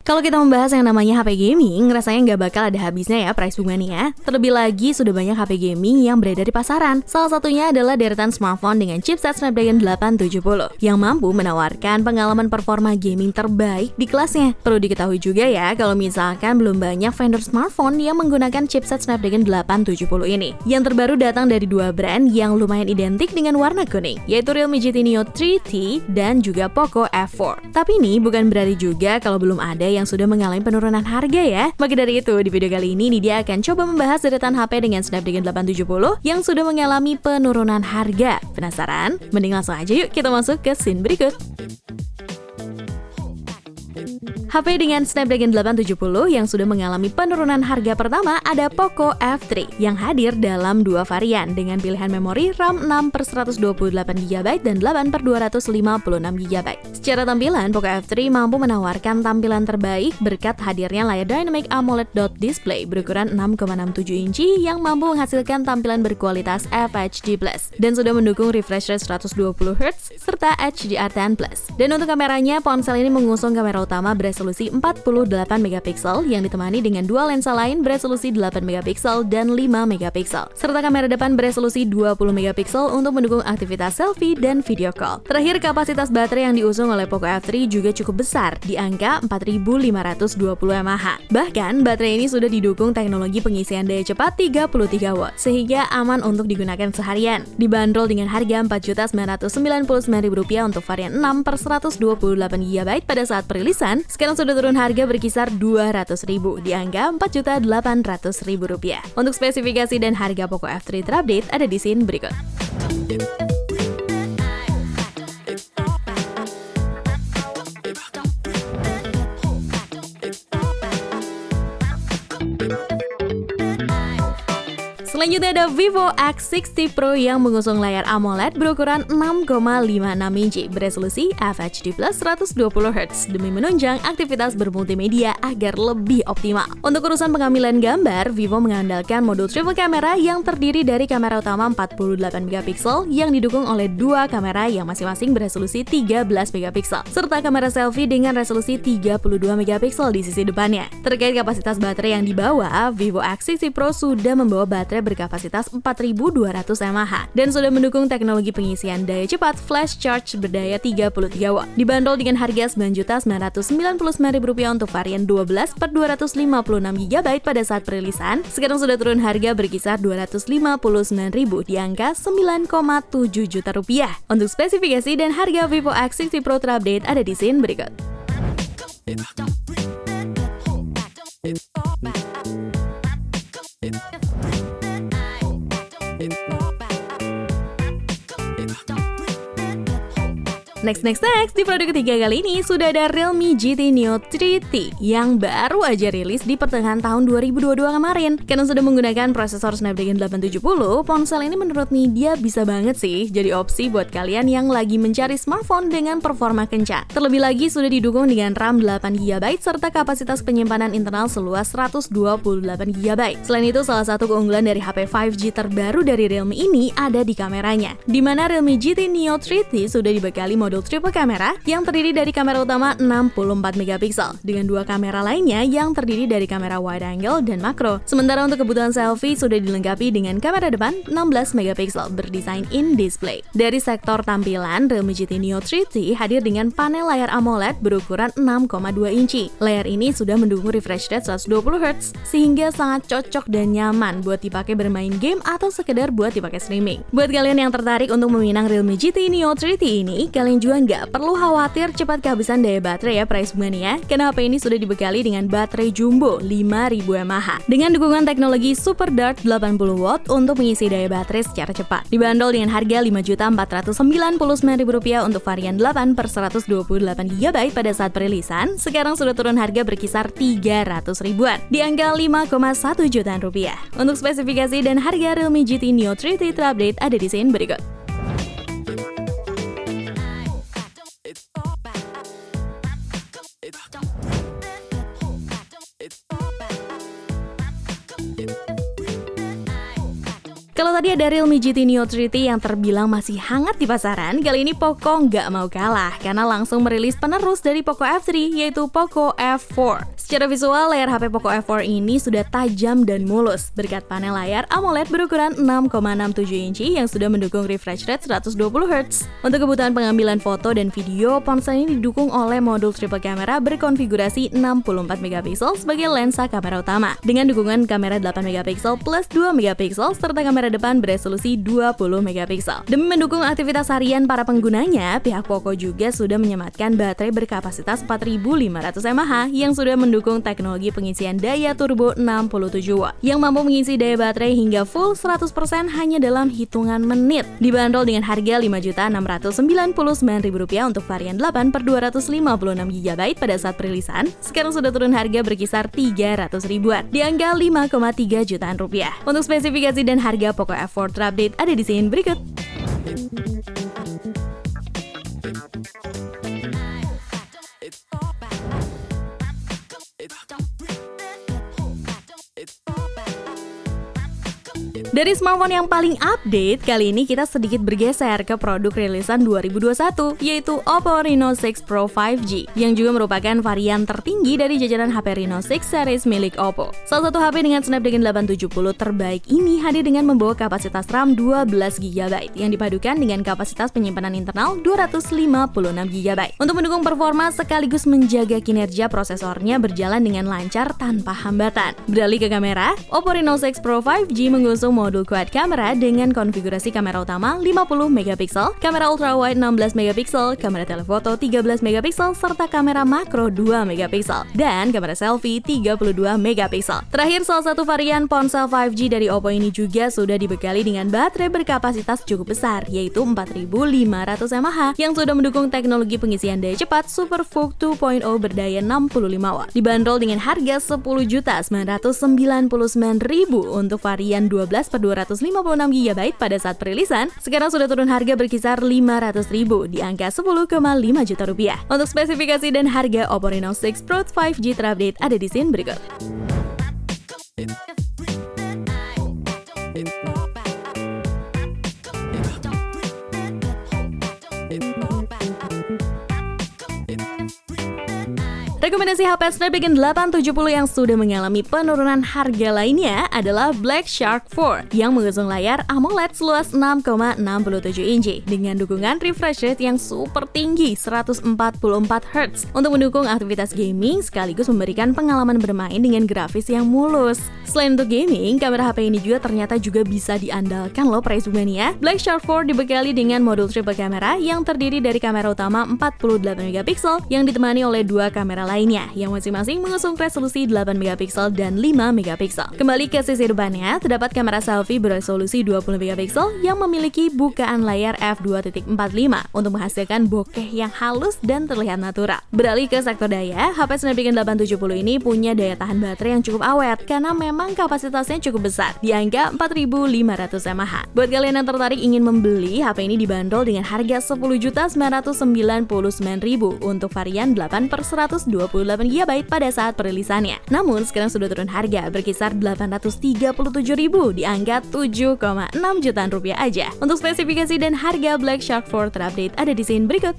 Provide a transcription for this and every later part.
Kalau kita membahas yang namanya HP gaming, rasanya nggak bakal ada habisnya ya price bunga nih ya. Terlebih lagi sudah banyak HP gaming yang beredar di pasaran. Salah satunya adalah deretan smartphone dengan chipset Snapdragon 870 yang mampu menawarkan pengalaman performa gaming terbaik di kelasnya. Perlu diketahui juga ya kalau misalkan belum banyak vendor smartphone yang menggunakan chipset Snapdragon 870 ini. Yang terbaru datang dari dua brand yang lumayan identik dengan warna kuning, yaitu Realme GT Neo 3T dan juga Poco F4. Tapi ini bukan berarti juga kalau belum ada yang sudah mengalami penurunan harga ya. Maka dari itu, di video kali ini Nidia akan coba membahas deretan HP dengan Snapdragon 870 yang sudah mengalami penurunan harga. Penasaran? Mending langsung aja yuk kita masuk ke scene berikut. HP dengan Snapdragon 870 yang sudah mengalami penurunan harga pertama ada Poco F3 yang hadir dalam dua varian dengan pilihan memori RAM 6/128GB dan 8/256GB. Secara tampilan, Poco F3 mampu menawarkan tampilan terbaik berkat hadirnya layar Dynamic AMOLED dot display berukuran 6,67 inci yang mampu menghasilkan tampilan berkualitas FHD+, dan sudah mendukung refresh rate 120Hz serta HDR10+. Dan untuk kameranya, ponsel ini mengusung kamera utama beresolusi 48MP yang ditemani dengan dua lensa lain beresolusi 8MP dan 5MP, serta kamera depan beresolusi 20MP untuk mendukung aktivitas selfie dan video call. Terakhir, kapasitas baterai yang diusung oleh Poco F3 juga cukup besar, di angka 4520 mAh. Bahkan, baterai ini sudah didukung teknologi pengisian daya cepat 33W, sehingga aman untuk digunakan seharian. Dibanderol dengan harga Rp4.999.000 untuk varian 6/128GB pada saat perilisan, sekarang sudah turun harga berkisar Rp200.000 di angka Rp4.800.000. Untuk spesifikasi dan harga Poco F3 terupdate ada di scene berikut. Selanjutnya ada Vivo X60 Pro yang mengusung layar AMOLED berukuran 6,56 inci beresolusi FHD+ 120Hz demi menunjang aktivitas bermultimedia agar lebih optimal. Untuk urusan pengambilan gambar, Vivo mengandalkan modul triple kamera yang terdiri dari kamera utama 48MP yang didukung oleh dua kamera yang masing-masing beresolusi 13MP serta kamera selfie dengan resolusi 32MP di sisi depannya. Terkait kapasitas baterai yang dibawa, Vivo X60 Pro sudah membawa baterai berkapasitas 4200 mAh dan sudah mendukung teknologi pengisian daya cepat flash charge berdaya 33W. Dibanderol dengan harga Rp9.999.000 untuk varian 12/256GB pada saat perilisan. Sekarang sudah turun harga berkisar Rp259.000 di angka Rp9,7 juta. Untuk spesifikasi dan harga Vivo X60 Pro terupdate ada di scene berikut. Next, di produk ketiga kali ini sudah ada Realme GT Neo 3T yang baru aja rilis di pertengahan tahun 2022 kemarin. Karena sudah menggunakan prosesor Snapdragon 870, ponsel ini menurut Nidia bisa banget sih jadi opsi buat kalian yang lagi mencari smartphone dengan performa kencang. Terlebih lagi sudah didukung dengan RAM 8GB serta kapasitas penyimpanan internal seluas 128GB. Selain itu, salah satu keunggulan dari HP 5G terbaru dari Realme ini ada di kameranya, di mana Realme GT Neo 3T sudah dibekali modul triple kamera yang terdiri dari kamera utama 64MP dengan dua kamera lainnya yang terdiri dari kamera wide angle dan makro. Sementara untuk kebutuhan selfie sudah dilengkapi dengan kamera depan 16MP berdesain in display. Dari sektor tampilan, Realme GT Neo 3T hadir dengan panel layar AMOLED berukuran 6,2 inci. Layar ini sudah mendukung refresh rate 120Hz sehingga sangat cocok dan nyaman buat dipakai bermain game atau sekedar buat dipakai streaming. Buat kalian yang tertarik untuk meminang Realme GT Neo 3T ini, kalian juga nggak perlu khawatir cepat kehabisan daya baterai ya price bunga ya, karena HP ini sudah dibekali dengan baterai jumbo 5000 mAh dengan dukungan teknologi Super Dart 80W untuk mengisi daya baterai secara cepat. Dibanderol dengan harga Rp5.499.000 untuk varian 8/128GB pada saat perilisan. Sekarang sudah turun harga berkisar Rp300.000-an di angka Rp5,1 jutaan. Untuk spesifikasi dan harga Realme GT Neo 3T terupdate ada di scene berikut. Kalau tadi ada Realme GT Neo 3T yang terbilang masih hangat di pasaran, kali ini Poco nggak mau kalah karena langsung merilis penerus dari Poco F3 yaitu Poco F4. Secara visual, layar HP Poco F4 ini sudah tajam dan mulus berkat panel layar AMOLED berukuran 6,67 inci yang sudah mendukung refresh rate 120Hz. Untuk kebutuhan pengambilan foto dan video, ponsel ini didukung oleh modul triple kamera berkonfigurasi 64 megapiksel sebagai lensa kamera utama dengan dukungan kamera 8 megapiksel plus 2 megapiksel serta kamera depan beresolusi 20 megapiksel. Demi mendukung aktivitas harian para penggunanya, pihak Poco juga sudah menyematkan baterai berkapasitas 4500 mAh yang sudah mendukung teknologi pengisian daya turbo 67 watt yang mampu mengisi daya baterai hingga full 100% hanya dalam hitungan menit. Dibanderol dengan harga Rp5.699.000 untuk varian 8 per 256 GB pada saat perilisan. Sekarang sudah turun harga berkisar 300 ribuan di angka 5,3 jutaan rupiah. Untuk spesifikasi dan harga Poco F4 terupdate ada di scene berikut. Dari smartphone yang paling update, kali ini kita sedikit bergeser ke produk rilisan 2021, yaitu Oppo Reno 6 Pro 5G, yang juga merupakan varian tertinggi dari jajaran HP Reno 6 series milik Oppo. Salah satu HP dengan Snapdragon 870 terbaik ini hadir dengan membawa kapasitas RAM 12GB, yang dipadukan dengan kapasitas penyimpanan internal 256GB, untuk mendukung performa sekaligus menjaga kinerja prosesornya berjalan dengan lancar tanpa hambatan. Beralih ke kamera, Oppo Reno 6 Pro 5G mengusung modul quad kamera dengan konfigurasi kamera utama 50 megapiksel, kamera ultrawide 16 megapiksel, kamera telefoto 13 megapiksel, serta kamera makro 2 megapiksel, dan kamera selfie 32 megapiksel. Terakhir, salah satu varian ponsel 5G dari Oppo ini juga sudah dibekali dengan baterai berkapasitas cukup besar, yaitu 4500 mAh yang sudah mendukung teknologi pengisian daya cepat Super VOOC 2.0 berdaya 65 watt. Dibanderol dengan harga Rp10.999.000 untuk varian 12 per 256 GB pada saat perilisan. Sekarang sudah turun harga berkisar Rp500.000 di angka 10,5 juta rupiah. Untuk spesifikasi dan harga Oppo Reno 6 Pro 5G terupdate ada di scene berikut. Rekomendasi HP Snapdragon 870 yang sudah mengalami penurunan harga lainnya adalah Black Shark 4 yang mengusung layar AMOLED seluas 6,67 inci dengan dukungan refresh rate yang super tinggi 144Hz untuk mendukung aktivitas gaming sekaligus memberikan pengalaman bermain dengan grafis yang mulus. Selain untuk gaming, kamera HP ini juga ternyata juga bisa diandalkan loh price mania. Black Shark 4 dibekali dengan modul triple kamera yang terdiri dari kamera utama 48 megapiksel yang ditemani oleh dua kamera lainnya yang masing-masing mengusung resolusi 8 megapiksel dan 5 megapiksel. Kembali ke sisi depannya, terdapat kamera selfie beresolusi 20 megapiksel yang memiliki bukaan layar f2.45 untuk menghasilkan bokeh yang halus dan terlihat natural. Beralih ke sektor daya, HP Snapdragon 870 ini punya daya tahan baterai yang cukup awet karena memang kapasitasnya cukup besar di angka 4500 mAh. Buat kalian yang tertarik ingin membeli, HP ini dibanderol dengan harga Rp10.999.000 untuk varian 8 per 128 GB pada saat perilisannya. Namun sekarang sudah turun harga berkisar Rp837.000 di angka 7,6 jutaan rupiah aja. Untuk spesifikasi dan harga Black Shark 4 terupdate ada di scene berikut.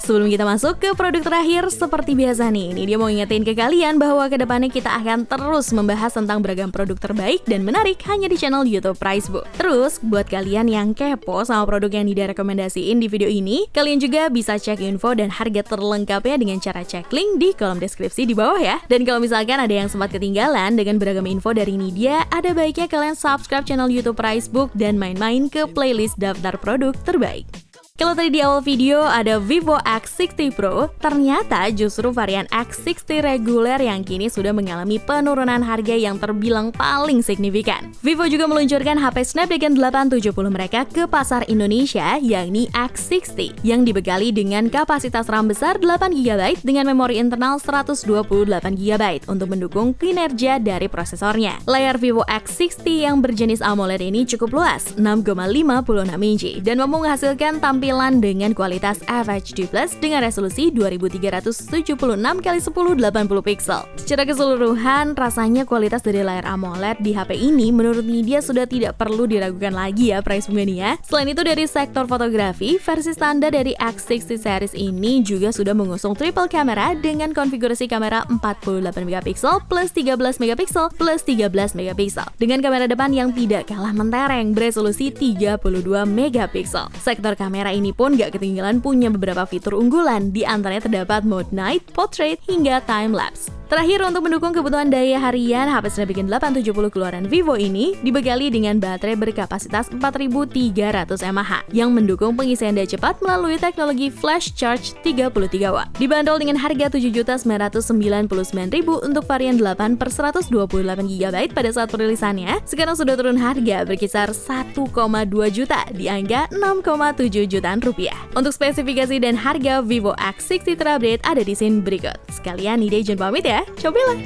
Sebelum kita masuk ke produk terakhir, seperti biasa nih, ini dia mau ingetin ke kalian bahwa kedepannya kita akan terus membahas tentang beragam produk terbaik dan menarik hanya di channel YouTube Pricebook. Terus, buat kalian yang kepo sama produk yang direkomendasiin di video ini, kalian juga bisa cek info dan harga terlengkapnya dengan cara cek link di kolom deskripsi di bawah ya. Dan kalau misalkan ada yang sempat ketinggalan dengan beragam info dari Nidia, ada baiknya kalian subscribe channel YouTube Pricebook dan main-main ke playlist daftar produk terbaik. Kalau tadi di awal video ada Vivo X60 Pro, ternyata justru varian X60 reguler yang kini sudah mengalami penurunan harga yang terbilang paling signifikan. Vivo juga meluncurkan HP Snapdragon 870 mereka ke pasar Indonesia, yakni X60, yang dibekali dengan kapasitas RAM besar 8GB dengan memori internal 128GB untuk mendukung kinerja dari prosesornya. Layar Vivo X60 yang berjenis AMOLED ini cukup luas, 6,56 inci, dan mampu menghasilkan tampilan dengan kualitas FHD+ dengan resolusi 2376x1080 pixel. Secara keseluruhan, rasanya kualitas dari layar AMOLED di HP ini menurut media sudah tidak perlu diragukan lagi ya Price Mania. Selain itu dari sektor fotografi, versi standar dari X60 series ini juga sudah mengusung triple kamera dengan konfigurasi kamera 48MP plus 13MP plus 13MP dengan kamera depan yang tidak kalah mentereng beresolusi 32MP. Sektor kamera ini pun gak ketinggalan punya beberapa fitur unggulan, di antaranya terdapat mode night, portrait, hingga time lapse. Terakhir, untuk mendukung kebutuhan daya harian, HP Snapdragon 870 keluaran Vivo ini dibekali dengan baterai berkapasitas 4300 mAh yang mendukung pengisian daya cepat melalui teknologi flash charge 33W. Dibanderol dengan harga Rp7.999.000 untuk varian 8/128GB pada saat perilisannya, sekarang sudah turun harga berkisar 1,2 juta di angka 6,7 jutaan rupiah. Untuk spesifikasi dan harga Vivo X60 terupdate ada di scene berikut. Sekalian nih deh, jangan pamit ya, cobalah!